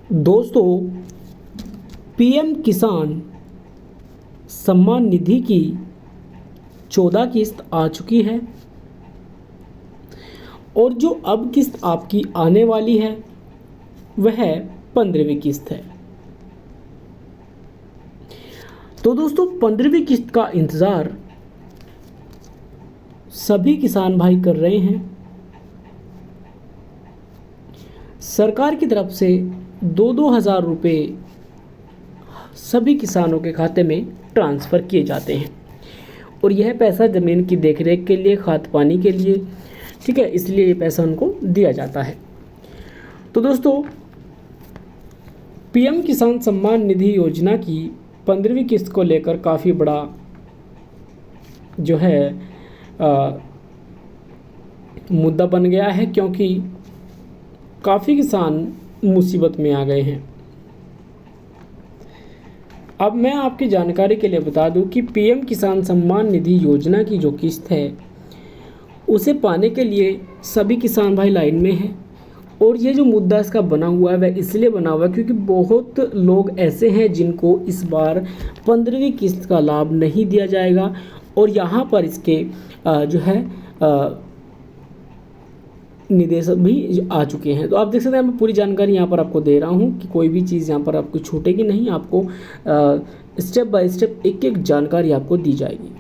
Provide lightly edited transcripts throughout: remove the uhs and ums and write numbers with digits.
दोस्तों, पीएम किसान सम्मान निधि की 14 किस्त आ चुकी है और जो अब किस्त आपकी आने वाली है वह 15वीं किस्त है। तो दोस्तों, 15वीं किस्त का इंतज़ार सभी किसान भाई कर रहे हैं। सरकार की तरफ से 2-2 हज़ार रुपये सभी किसानों के खाते में ट्रांसफ़र किए जाते हैं और यह पैसा ज़मीन की देखरेख के लिए, खाद पानी के लिए, ठीक है, इसलिए ये पैसा उनको दिया जाता है। तो दोस्तों, पीएम किसान सम्मान निधि योजना की 15वीं किस्त को लेकर काफ़ी बड़ा जो है मुद्दा बन गया है, क्योंकि काफ़ी किसान मुसीबत में आ गए हैं। अब मैं आपकी जानकारी के लिए बता दूं कि पीएम किसान सम्मान निधि योजना की जो किस्त है उसे पाने के लिए सभी किसान भाई लाइन में हैं। और ये जो मुद्दा इसका बना हुआ है वह इसलिए बना हुआ है क्योंकि बहुत लोग ऐसे हैं जिनको इस बार 15वीं किस्त का लाभ नहीं दिया जाएगा और यहाँ पर इसके जो है निर्देश भी आ चुके हैं। तो आप देख सकते हैं, मैं पूरी जानकारी यहाँ पर आपको दे रहा हूँ कि कोई भी चीज़ यहाँ पर आपको छूटेगी नहीं, आपको स्टेप बाय स्टेप एक एक जानकारी आपको दी जाएगी।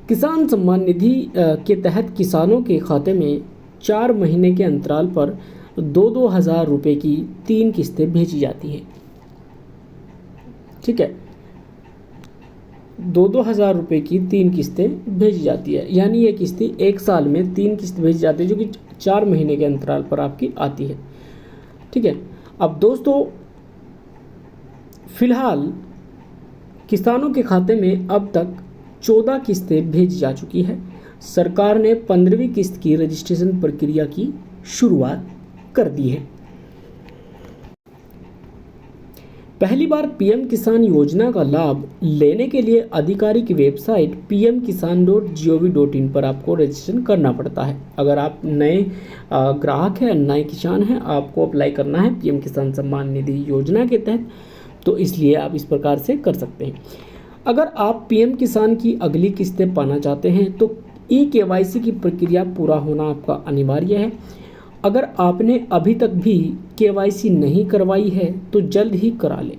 किसान सम्मान निधि के तहत किसानों के खाते में 4 महीने के अंतराल पर 2-2 हज़ार रुपये की 3 किस्तें भेजी जाती हैं। ठीक है, 2-2 हज़ार रुपये की 3 किस्तें भेजी जाती है, यानी ये किस्तें एक साल में 3 किस्त भेजी जाती है जो कि 4 महीने के अंतराल पर आपकी आती है। ठीक है, अब दोस्तों फिलहाल किसानों के खाते में अब तक 14 किस्तें भेजी जा चुकी है। सरकार ने 15वीं किस्त की रजिस्ट्रेशन प्रक्रिया की शुरुआत कर दी है। पहली बार पीएम किसान योजना का लाभ लेने के लिए आधिकारिक वेबसाइट pmkisan.gov.in पर आपको रजिस्ट्रेशन करना पड़ता है। अगर आप नए ग्राहक हैं, नए किसान हैं, आपको अप्लाई करना है पीएम किसान सम्मान निधि योजना के तहत, तो इसलिए आप इस प्रकार से कर सकते हैं। अगर आप पीएम किसान की अगली किस्तें पाना चाहते हैं तो KYC की प्रक्रिया पूरा होना आपका अनिवार्य है। अगर आपने अभी तक भी KYC नहीं करवाई है तो जल्द ही करा लें।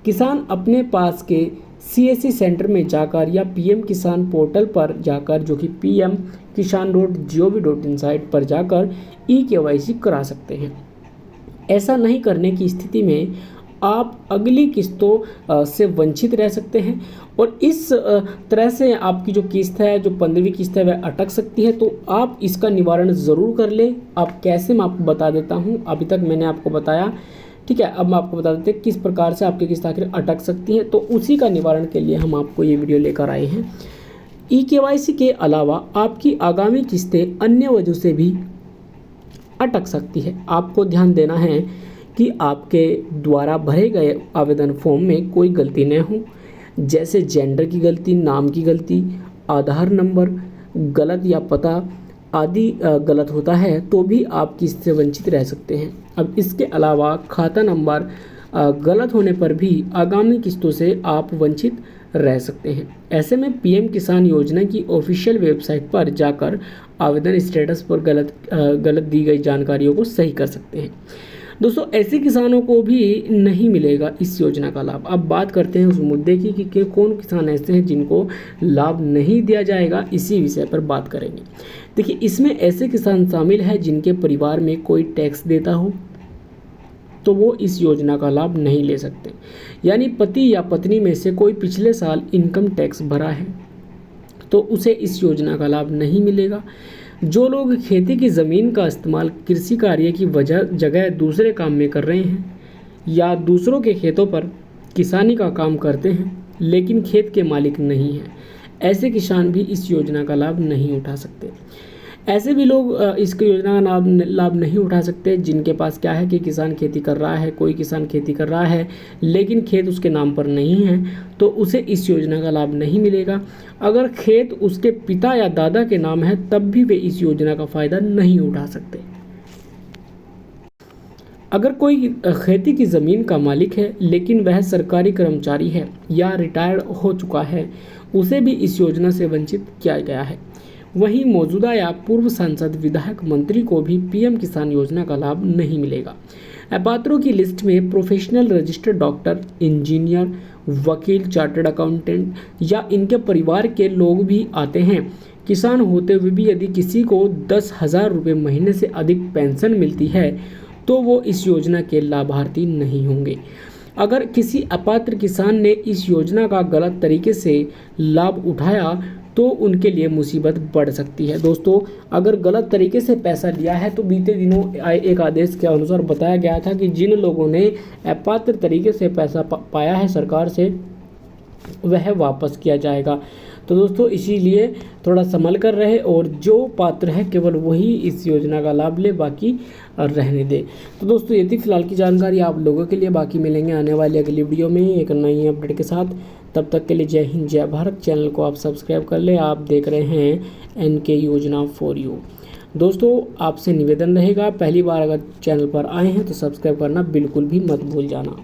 किसान अपने पास के CSC सेंटर में जाकर या पीएम किसान पोर्टल पर जाकर, जो कि pmkisan.gov.in साइट पर जाकर KYC करा सकते हैं। ऐसा नहीं करने की स्थिति में आप अगली किस्तों से वंचित रह सकते हैं और इस तरह से आपकी जो किस्त है, जो 15वीं किस्त है, वह अटक सकती है। तो आप इसका निवारण ज़रूर कर लें। आप कैसे, मैं आपको बता देता हूं। अभी तक मैंने आपको बताया, ठीक है, अब मैं आपको बता देते हैं किस प्रकार से आपकी किस्त आखिर अटक सकती है। तो उसी का निवारण के लिए हम आपको ये वीडियो लेकर आए हैं। KYC के अलावा आपकी आगामी किस्तें अन्य वजह से भी अटक सकती है। आपको ध्यान देना है कि आपके द्वारा भरे गए आवेदन फॉर्म में कोई गलती न हो, जैसे जेंडर की गलती, नाम की गलती, आधार नंबर गलत या पता आदि गलत होता है तो भी आप किस्त से वंचित रह सकते हैं। अब इसके अलावा खाता नंबर गलत होने पर भी आगामी किस्तों से आप वंचित रह सकते हैं। ऐसे में पीएम किसान योजना की ऑफिशियल वेबसाइट पर जाकर आवेदन स्टेटस पर गलत दी गई जानकारियों को सही कर सकते हैं। दोस्तों, ऐसे किसानों को भी नहीं मिलेगा इस योजना का लाभ। अब बात करते हैं उस मुद्दे की कि कौन किसान ऐसे हैं जिनको लाभ नहीं दिया जाएगा। इसी विषय पर बात करेंगे। देखिए, इसमें ऐसे किसान शामिल हैं जिनके परिवार में कोई टैक्स देता हो तो वो इस योजना का लाभ नहीं ले सकते। यानी पति या पत्नी में से कोई पिछले साल इनकम टैक्स भरा है तो उसे इस योजना का लाभ नहीं मिलेगा। जो लोग खेती की ज़मीन का इस्तेमाल कृषि कार्य की जगह दूसरे काम में कर रहे हैं या दूसरों के खेतों पर किसानी का काम करते हैं लेकिन खेत के मालिक नहीं हैं, ऐसे किसान भी इस योजना का लाभ नहीं उठा सकते। ऐसे भी लोग इस योजना का लाभ नहीं उठा सकते जिनके पास क्या है कि किसान खेती कर रहा है, कोई किसान खेती कर रहा है लेकिन खेत उसके नाम पर नहीं है तो उसे इस योजना का लाभ नहीं मिलेगा। अगर खेत उसके पिता या दादा के नाम है तब भी वे इस योजना का फ़ायदा नहीं उठा सकते। अगर कोई खेती की ज़मीन का मालिक है लेकिन वह सरकारी कर्मचारी है या रिटायर्ड हो चुका है, उसे भी इस योजना से वंचित किया गया है। वहीं मौजूदा या पूर्व सांसद, विधायक, मंत्री को भी पीएम किसान योजना का लाभ नहीं मिलेगा। अपात्रों की लिस्ट में प्रोफेशनल, रजिस्टर्ड डॉक्टर, इंजीनियर, वकील, चार्टर्ड अकाउंटेंट या इनके परिवार के लोग भी आते हैं। किसान होते हुए भी यदि किसी को 10,000 रुपये महीने से अधिक पेंशन मिलती है तो वो इस योजना के लाभार्थी नहीं होंगे। अगर किसी अपात्र किसान ने इस योजना का गलत तरीके से लाभ उठाया तो उनके लिए मुसीबत बढ़ सकती है। दोस्तों, अगर गलत तरीके से पैसा लिया है तो बीते दिनों एक आदेश के अनुसार बताया गया था कि जिन लोगों ने अपात्र तरीके से पैसा पाया है सरकार से, वह वापस किया जाएगा। तो दोस्तों, इसीलिए थोड़ा संभल कर रहे और जो पात्र है केवल वही इस योजना का लाभ ले, बाकी रहने दे। तो दोस्तों, ये थी फिलहाल की जानकारी आप लोगों के लिए। बाकी मिलेंगे आने वाली अगली वीडियो में एक नई अपडेट के साथ। तब तक के लिए जय हिंद, जय भारत। चैनल को आप सब्सक्राइब कर ले। आप देख रहे हैं एनके योजना फॉर यू। दोस्तों, आपसे निवेदन रहेगा, पहली बार अगर चैनल पर आए हैं तो सब्सक्राइब करना बिल्कुल भी मत भूल जाना।